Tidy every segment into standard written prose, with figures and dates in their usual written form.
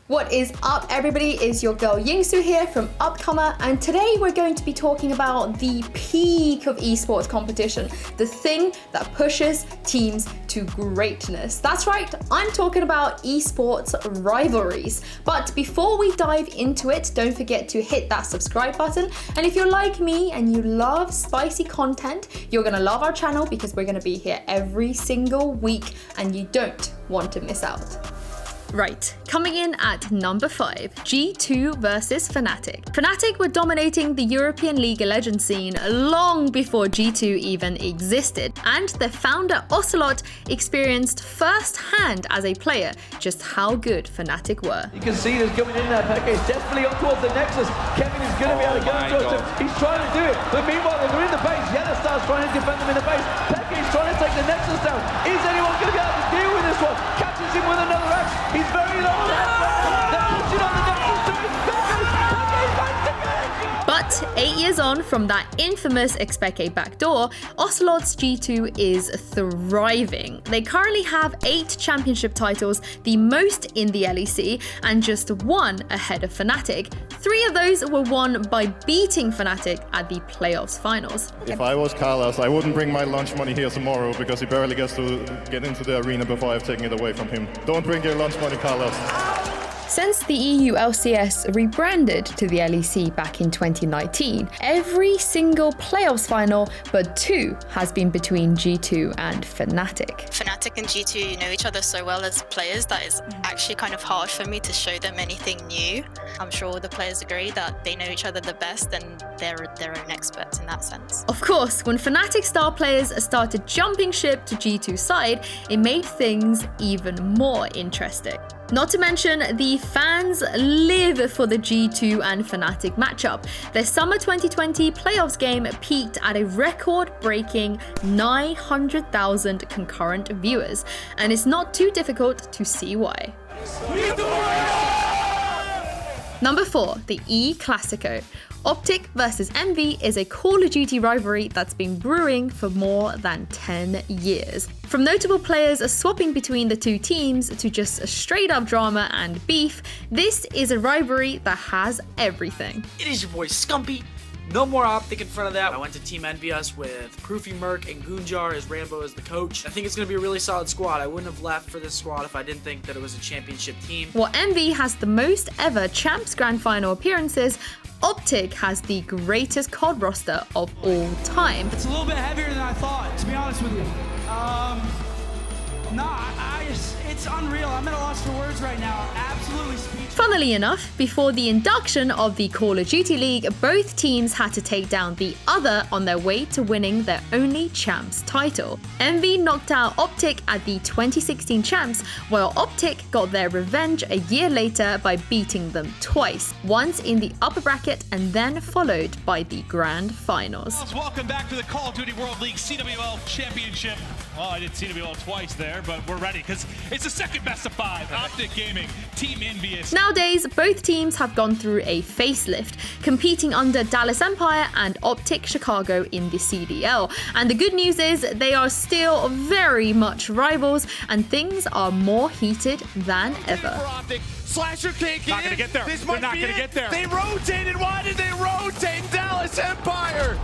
What is up, everybody? Is your girl Yinsu here from Upcomer, and today we're going to be talking about the peak of esports competition, the thing that pushes teams to greatness. That's right, I'm talking about esports rivalries. But before we dive into it, don't forget to hit that subscribe button. And if you're like me and you love spicy content, you're gonna love our channel because we're gonna be here every single week and you don't want to miss out. Right, coming in at number 5, G2 versus Fnatic. Fnatic were dominating the European League of Legends scene long before G2 even existed, and their founder Ocelot experienced firsthand as a player just how good Fnatic were. You can see there's coming in there, Peke is desperately on towards the Nexus. Kevin is going to be able to get towards him. He's trying to do it, but meanwhile they're in the base. Yellowstar's trying to defend them in the base. Peke is trying to take the Nexus down. Is anyone going to be able to deal with this one? Catches him with another axe. He's very low on the They're pushing on the Nexus. But 8 years on from that infamous Expeke backdoor, Ocelot's G2 is thriving. They currently have 8 championship titles, the most in the LEC, and just 1 ahead of Fnatic. 3 of those were won by beating Fnatic at the playoffs finals. If I was Carlos, I wouldn't bring my lunch money here tomorrow because he barely gets to get into the arena before I've taken it away from him. Don't bring your lunch money, Carlos. Since the EU LCS rebranded to the LEC back in 2019, every single playoffs final but 2 has been between G2 and Fnatic. Fnatic and G2 know each other so well as players that it's actually kind of hard for me to show them anything new. I'm sure all the players agree that they know each other the best and they're their own experts in that sense. Of course, when Fnatic star players started jumping ship to G2's side, it made things even more interesting. Not to mention, the fans live for the G2 and Fnatic matchup. Their summer 2020 playoffs game peaked at a record-breaking 900,000 concurrent viewers, and it's not too difficult to see why. Number 4, the E-Clasico. OpTic versus MV is a Call of Duty rivalry that's been brewing for more than 10 years. From notable players swapping between the two teams to just straight up drama and beef, this is a rivalry that has everything. It is your boy Scumpy. No more OpTic in front of that. I went to Team Envious with Proofy Merc and Goonjar as Rambo as the coach. I think it's going to be a really solid squad. I wouldn't have left for this squad if I didn't think that it was a championship team. While MV has the most ever Champs Grand Final appearances, OpTic has the greatest COD roster of all time. It's a little bit heavier than I thought, to be honest with you. It's unreal. I'm at a loss for words right now. Absolutely speechless. Funnily enough, before the induction of the Call of Duty League, both teams had to take down the other on their way to winning their only Champs title. MV knocked out OpTic at the 2016 Champs, while OpTic got their revenge a year later by beating them twice, once in the upper bracket and then followed by the Grand Finals. Welcome back to the Call of Duty World League CWL Championship. Well, I did CWL twice there, but we're ready because it's the second best of 5. OpTic Gaming, Team Envious. Nowadays, both teams have gone through a facelift, competing under Dallas Empire and OpTic Chicago in the CDL. And the good news is they are still very much rivals and things are more heated than ever. Slasher can't get Not gonna get there. They're not gonna get there. They rotated. Why did they rotate? Dallas Empire.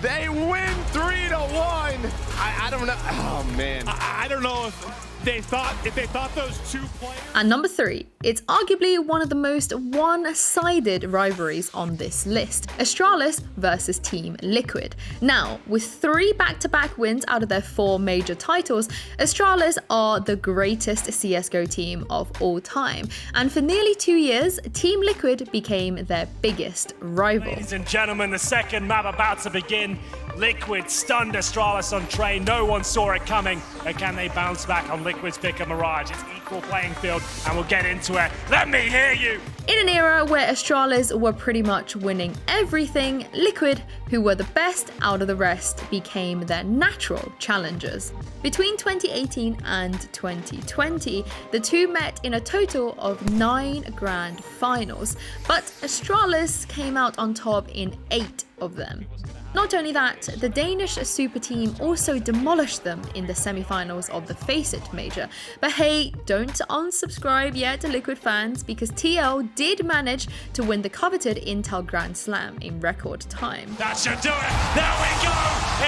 They win 3-1. I don't know. Oh man. I don't know if they thought those 2 players. And number 3, it's arguably one of the most one-sided rivalries on this list, Astralis versus Team Liquid. Now, with 3 back-to-back wins out of their 4 major titles, Astralis are the greatest CSGO team of all time. And for nearly 2 years, Team Liquid became their biggest rival. Ladies and gentlemen, the second map about to begin. Liquid stunned Astralis on train. No one saw it coming. But can they bounce back on Liquid's pick of Mirage? It's equal playing field, and we'll get into it. Let me hear you! In an era where Astralis were pretty much winning everything, Liquid, who were the best out of the rest, became their natural challengers. Between 2018 and 2020, the two met in a total of 9 grand finals, but Astralis came out on top in 8 of them. Not only that, the Danish super team also demolished them in the semi-finals of the Faceit major. But hey, don't unsubscribe yet, Liquid fans, because TL did manage to win the coveted Intel Grand Slam in record time. That should do it. There we go.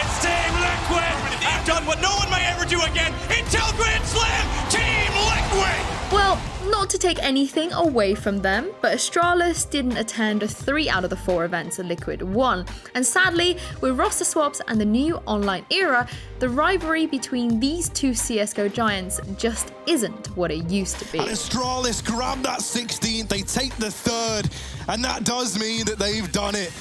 It's Team Liquid. They've done what no one may ever do again. Intel Grand Slam, Team Liquid. Well, not to take anything away from them, but Astralis didn't attend 3 out of the 4 events that Liquid won. And sadly, with roster swaps and the new online era, the rivalry between these two CSGO giants just isn't what it used to be. And Astralis grab that 16th, they take the 3rd, and that does mean that they've done it.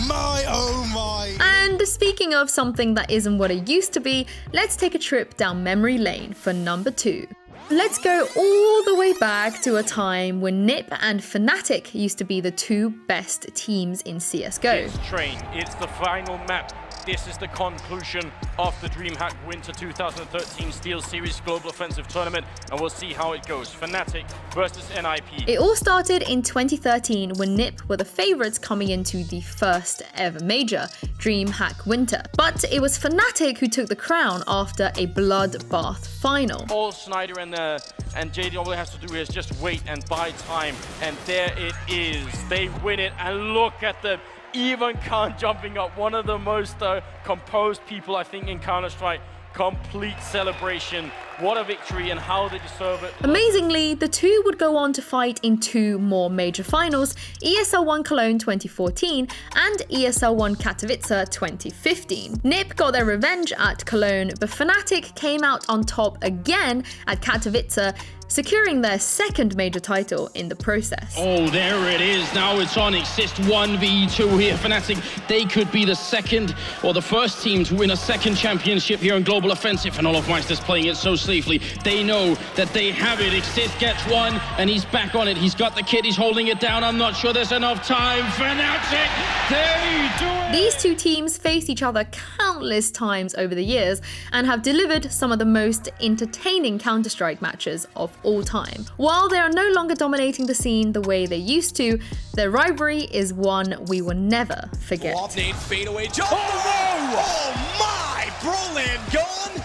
My oh my. And speaking of something that isn't what it used to be, let's take a trip down memory lane for number 2. Let's go all the way back to a time when NiP and Fnatic used to be the 2 best teams in CSGO. It's Train, it's the final map. This is the conclusion of the DreamHack Winter 2013 Steel Series Global Offensive Tournament, and we'll see how it goes. Fnatic versus NIP. It all started in 2013 when NiP were the favourites coming into the first ever major, DreamHack Winter. But it was Fnatic who took the crown after a bloodbath final. All Snyder and JDW has to do is just wait and buy time, and there it is. They win it, and look at the even Khan jumping up, one of the most composed people I think in Counter-Strike. Complete celebration. What a victory, and how they deserve it. Amazingly, the two would go on to fight in 2 more major finals, ESL One Cologne 2014 and ESL One Katowice 2015. NiP got their revenge at Cologne, but Fnatic came out on top again at Katowice, securing their 2nd major title in the process. Oh, there it is. Now it's on Exist 1v2 here. Fnatic, they could be the 2nd or the 1st team to win a 2nd championship here in Global Offensive, and Olofmeister's playing it so safely. They know that they have it. Exist gets one, and he's back on it. He's got the kid, he's holding it down. I'm not sure there's enough time. Fnatic, they do it! These 2 teams faced each other countless times over the years and have delivered some of the most entertaining Counter-Strike matches of all time. While they are no longer dominating the scene the way they used to, their rivalry is one we will never forget. Nate fadeaway jump. Oh my! Broland gone.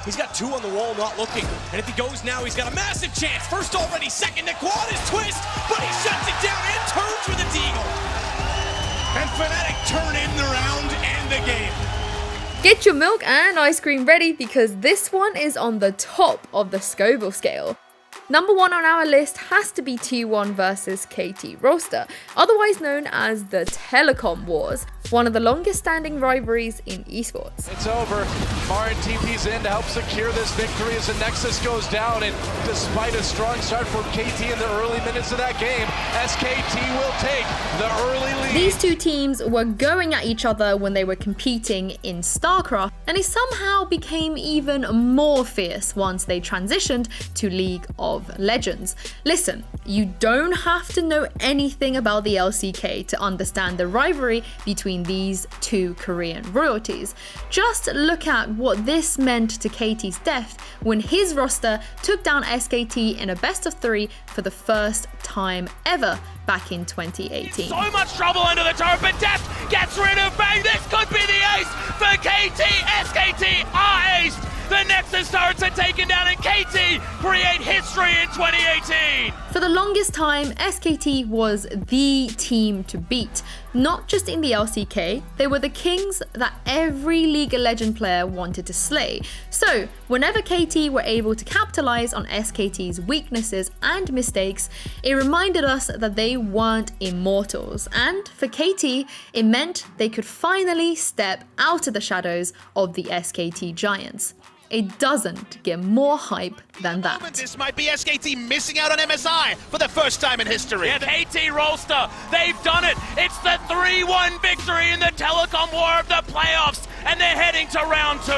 He's got 2 on the wall, not looking. And if he goes now, he's got a massive chance. First already, 2nd to Kwon is twist, but he shuts it down and turns with a deagle. And Fnatic turn in the round and the game. Get your milk and ice cream ready, because this one is on the top of the Scoville scale. Number 1 on our list has to be T1 versus KT Roster, otherwise known as the Telecom Wars, one of the longest standing rivalries in esports. It's over. Marin TP's in to help secure this victory as the Nexus goes down, and despite a strong start from KT in the early minutes of that game, SKT will take the early lead. These 2 teams were going at each other when they were competing in StarCraft, and it somehow became even more fierce once they transitioned to League of Legends. Listen, you don't have to know anything about the LCK to understand the rivalry between these 2 Korean royalties. Just look at what this meant to KT's depth when his roster took down SKT in a best of 3 for the first time ever back in 2018. So much trouble under the turret, but Deft gets rid of Bang. This could be the ace for KT. SKT are ace. The Nexus turrets are taken down, and KT create history in 2018. For the longest time, SKT was the team to beat. Not just in the LCK, they were the kings that every League of Legends player wanted to slay. So, whenever KT were able to capitalize on SKT's weaknesses and mistakes, it reminded us that they weren't immortals. And for KT, it meant they could finally step out of the shadows of the SKT giants. It doesn't get more hype than that. This might be SKT missing out on MSI for the first time in history. Yeah, KT Rolster, they've done it. It's the 3-1 victory in the Telecom War of the playoffs, and they're heading to round 2.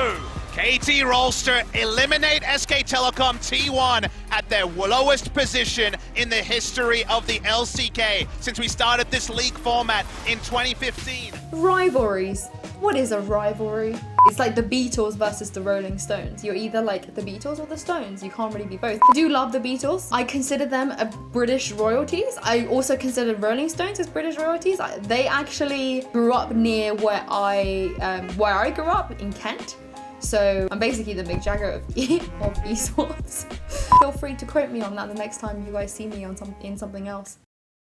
KT Rolster eliminate SK Telecom T1 at their lowest position in the history of the LCK since we started this league format in 2015. Rivalries. What is a rivalry? It's like the Beatles versus the Rolling Stones. You're either like the Beatles or the Stones. You can't really be both. I do love the Beatles. I consider them a British royalties. I also consider Rolling Stones as British royalties. They actually grew up near where I grew up in Kent. So I'm basically the Mick Jagger of esports. Feel free to quote me on that the next time you guys see me on in something else.